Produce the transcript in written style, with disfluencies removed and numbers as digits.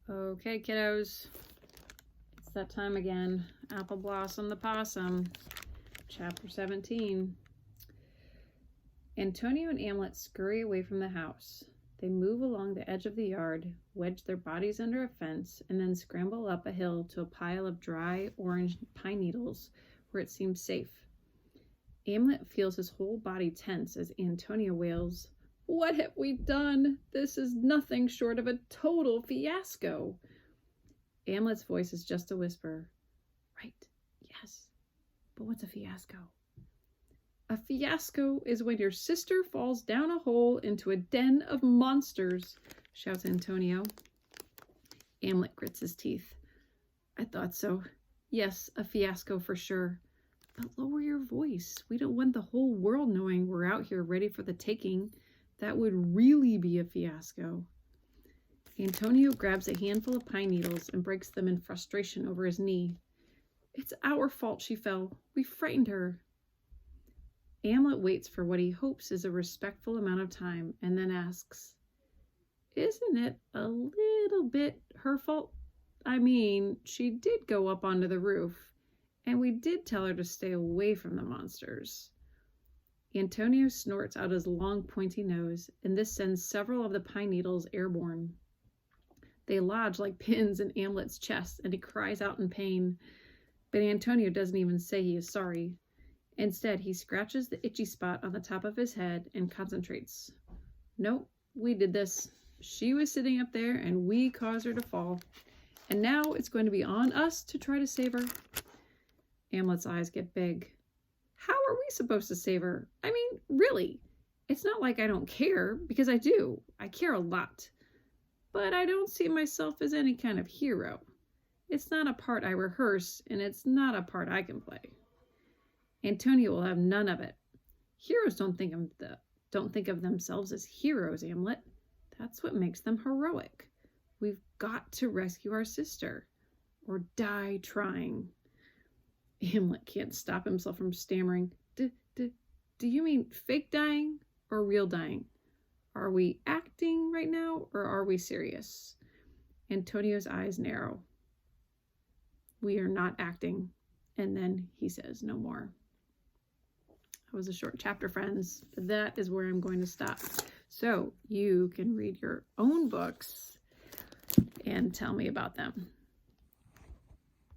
Okay, kiddos, it's that time again. Apple Blossom the Possum, chapter 17. Antonio and Amlet scurry away from the house. They move along the edge of the yard, wedge their bodies under a fence, and then scramble up a hill to a pile of dry orange pine needles where it seems safe. Amlet feels his whole body tense as Antonio wails, "What have we done? This is nothing short of a total fiasco." Amlet's voice is just a whisper. "Right, yes, but what's a fiasco?" "A fiasco is when your sister falls down a hole into a den of monsters," shouts Antonio. Amlet grits his teeth. "I thought so. Yes, a fiasco for sure. But lower your voice. We don't want the whole world knowing we're out here ready for the taking. That would really be a fiasco." Antonio grabs a handful of pine needles and breaks them in frustration over his knee. "It's our fault she fell. We frightened her." Amlet waits for what he hopes is a respectful amount of time and then asks, "Isn't it a little bit her fault? I mean, she did go up onto the roof, and we did tell her to stay away from the monsters." Antonio snorts out his long, pointy nose, and this sends several of the pine needles airborne. They lodge like pins in Amlet's chest, and he cries out in pain. But Antonio doesn't even say he is sorry. Instead, he scratches the itchy spot on the top of his head and concentrates. "Nope, we did this. She was sitting up there, and we caused her to fall. And now it's going to be on us to try to save her." Amlet's eyes get big. "How are we supposed to save her? I mean, really, it's not like I don't care, because I do. I care a lot. But I don't see myself as any kind of hero. It's not a part I rehearse, and it's not a part I can play." Antonio will have none of it. "Heroes don't think of themselves as heroes, Amlet. That's what makes them heroic. We've got to rescue our sister, or die trying." Amlet can't stop himself from stammering. Do you mean fake dying or real dying? Are we acting right now, or are we serious?" Antonio's eyes narrow. "We are not acting." And then he says no more. That was a short chapter, friends, but that is where I'm going to stop. So you can read your own books and tell me about them.